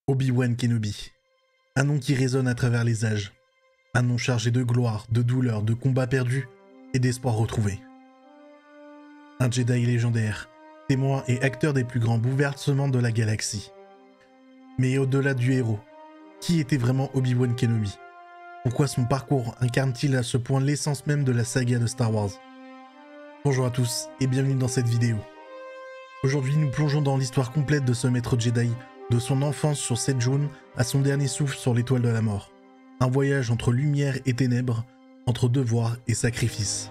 Obi-Wan Kenobi. Un nom qui résonne à travers les âges. Un nom chargé de gloire, de douleur, de combats perdus et d'espoir retrouvé. Un Jedi légendaire, témoin et acteur des plus grands bouleversements de la galaxie. Mais au-delà du héros, qui était vraiment Obi-Wan Kenobi? Pourquoi son parcours incarne-t-il à ce point l'essence même de la saga de Star Wars? Bonjour à tous et bienvenue dans cette vidéo. Aujourd'hui nous plongeons dans l'histoire complète de ce maître Jedi, de son enfance sur Sejun à son dernier souffle sur l'étoile de la mort. Un voyage entre lumière et ténèbres, entre devoir et sacrifice.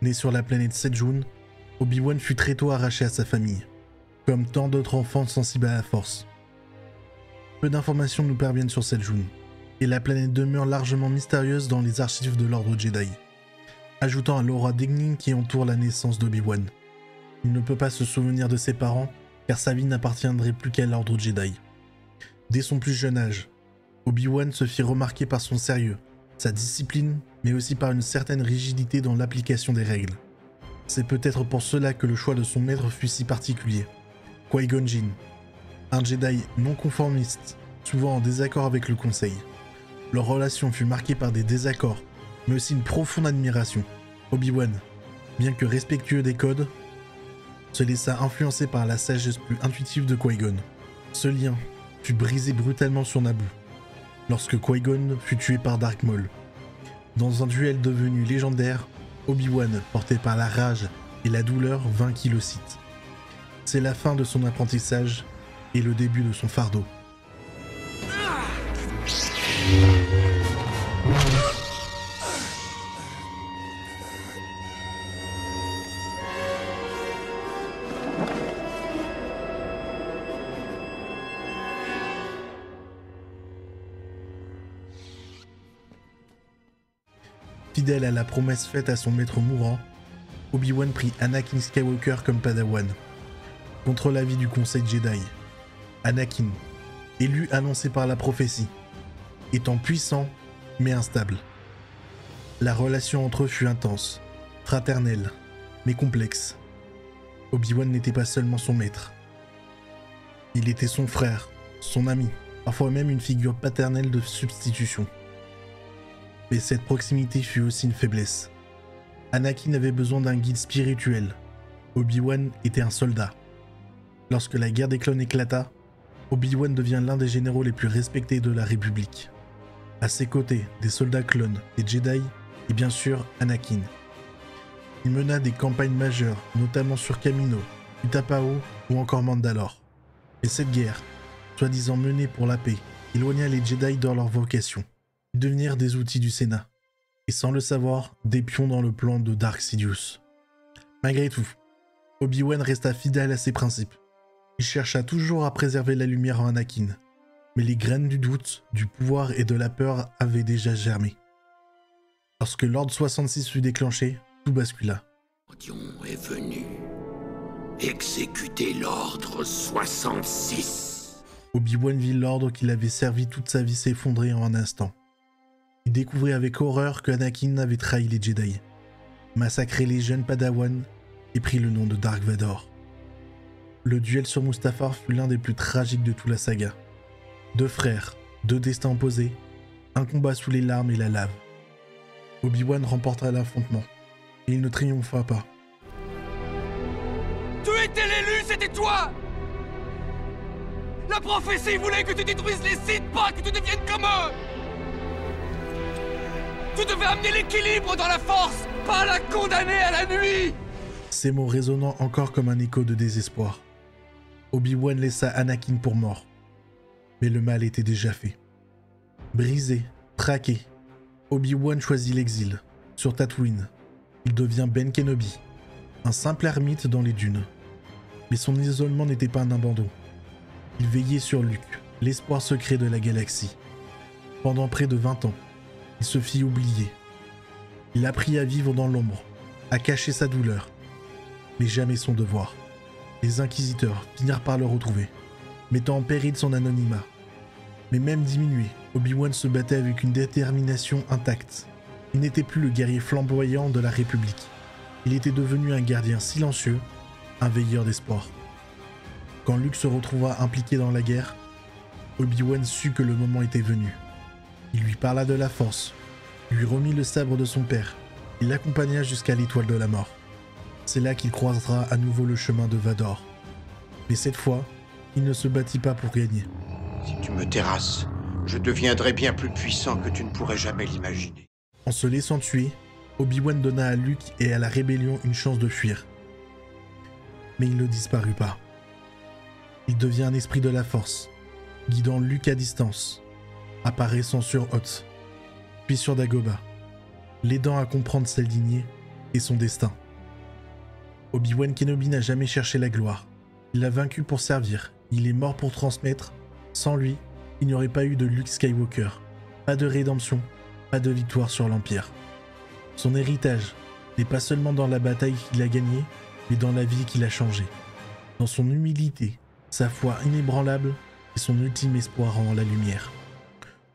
Né sur la planète Sejun, Obi-Wan fut très tôt arraché à sa famille, comme tant d'autres enfants sensibles à la force. Peu d'informations nous parviennent sur Sejun, et la planète demeure largement mystérieuse dans les archives de l'ordre Jedi, ajoutant à l'aura d'énigme qui entoure la naissance d'Obi-Wan. Il ne peut pas se souvenir de ses parents, car sa vie n'appartiendrait plus qu'à l'ordre Jedi. Dès son plus jeune âge, Obi-Wan se fit remarquer par son sérieux, sa discipline, mais aussi par une certaine rigidité dans l'application des règles. C'est peut-être pour cela que le choix de son maître fut si particulier. Qui-Gon Jinn, un Jedi non conformiste, souvent en désaccord avec le Conseil. Leur relation fut marquée par des désaccords, mais aussi une profonde admiration. Obi-Wan, bien que respectueux des codes, se laissa influencer par la sagesse plus intuitive de Qui-Gon. Ce lien fut brisé brutalement sur Naboo, lorsque Qui-Gon fut tué par Dark Maul. Dans un duel devenu légendaire, Obi-Wan, porté par la rage et la douleur, vainquit le Sith. C'est la fin de son apprentissage et le début de son fardeau. Fidèle à la promesse faite à son maître mourant, Obi-Wan prit Anakin Skywalker comme padawan. Contre l'avis du Conseil Jedi, Anakin, élu annoncé par la prophétie, étant puissant mais instable. La relation entre eux fut intense, fraternelle, mais complexe. Obi-Wan n'était pas seulement son maître. Il était son frère, son ami, parfois même une figure paternelle de substitution. Mais cette proximité fut aussi une faiblesse. Anakin avait besoin d'un guide spirituel. Obi-Wan était un soldat. Lorsque la guerre des clones éclata, Obi-Wan devient l'un des généraux les plus respectés de la République. À ses côtés, des soldats clones, des Jedi et bien sûr Anakin. Il mena des campagnes majeures, notamment sur Kamino, Utapau ou encore Mandalore. Et cette guerre, soi-disant menée pour la paix, éloigna les Jedi de leur vocation. Ils devenirent des outils du Sénat, et sans le savoir, des pions dans le plan de Dark Sidious. Malgré tout, Obi-Wan resta fidèle à ses principes. Il chercha toujours à préserver la lumière en Anakin, mais les graines du doute, du pouvoir et de la peur avaient déjà germé. Lorsque l'Ordre 66 fut déclenché, tout bascula. Dion est venu exécuter l'Ordre 66. Obi-Wan vit l'ordre qu'il avait servi toute sa vie s'effondrer en un instant. Il découvrit avec horreur que Anakin avait trahi les Jedi, massacré les jeunes Padawan et pris le nom de Dark Vador. Le duel sur Mustafar fut l'un des plus tragiques de toute la saga. Deux frères, deux destins opposés, un combat sous les larmes et la lave. Obi-Wan remporta l'affrontement, et il ne triompha pas. Tu étais l'élu, c'était toi! La prophétie voulait que tu détruises les Sith, pas que tu deviennes comme eux! Tu devais amener l'équilibre dans la force, pas la condamner à la nuit! Ces mots résonnant encore comme un écho de désespoir. Obi-Wan laissa Anakin pour mort. Mais le mal était déjà fait. Brisé, traqué, Obi-Wan choisit l'exil. Sur Tatooine, il devient Ben Kenobi, un simple ermite dans les dunes. Mais son isolement n'était pas un abandon. Il veillait sur Luke, l'espoir secret de la galaxie. Pendant près de 20 ans, il se fit oublier. Il apprit à vivre dans l'ombre, à cacher sa douleur, mais jamais son devoir. Les inquisiteurs finirent par le retrouver, mettant en péril son anonymat. Mais même diminué, Obi-Wan se battait avec une détermination intacte. Il n'était plus le guerrier flamboyant de la République. Il était devenu un gardien silencieux, un veilleur d'espoir. Quand Luke se retrouva impliqué dans la guerre, Obi-Wan sut que le moment était venu. Il lui parla de la Force, lui remit le sabre de son père, et l'accompagna jusqu'à l'étoile de la mort. C'est là qu'il croisera à nouveau le chemin de Vador. Mais cette fois, il ne se battit pas pour gagner. Si tu me terrasses, je deviendrai bien plus puissant que tu ne pourrais jamais l'imaginer. En se laissant tuer, Obi-Wan donna à Luke et à la rébellion une chance de fuir. Mais il ne disparut pas. Il devient un esprit de la Force, guidant Luke à distance, apparaissant sur Hoth, puis sur Dagobah, l'aidant à comprendre sa lignée et son destin. Obi-Wan Kenobi n'a jamais cherché la gloire. Il l'a vaincu pour servir, il est mort pour transmettre. Sans lui, il n'y aurait pas eu de Luke Skywalker, pas de rédemption, pas de victoire sur l'Empire. Son héritage n'est pas seulement dans la bataille qu'il a gagnée, mais dans la vie qu'il a changée. Dans son humilité, sa foi inébranlable et son ultime espoir en la lumière.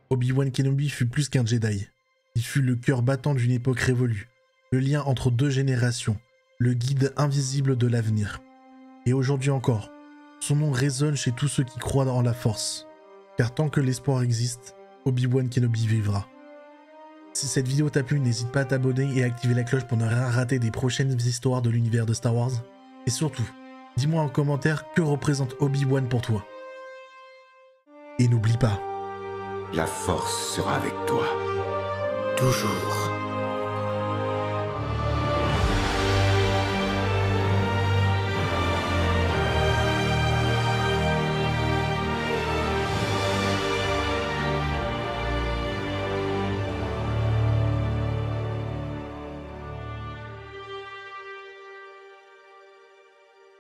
Obi-Wan Kenobi fut plus qu'un Jedi. Il fut le cœur battant d'une époque révolue, le lien entre deux générations, le guide invisible de l'avenir. Et aujourd'hui encore, son nom résonne chez tous ceux qui croient en la Force. Car tant que l'espoir existe, Obi-Wan Kenobi vivra. Si cette vidéo t'a plu, n'hésite pas à t'abonner et à activer la cloche pour ne rien rater des prochaines histoires de l'univers de Star Wars. Et surtout, dis-moi en commentaire que représente Obi-Wan pour toi. Et n'oublie pas, La Force sera avec toi. Toujours.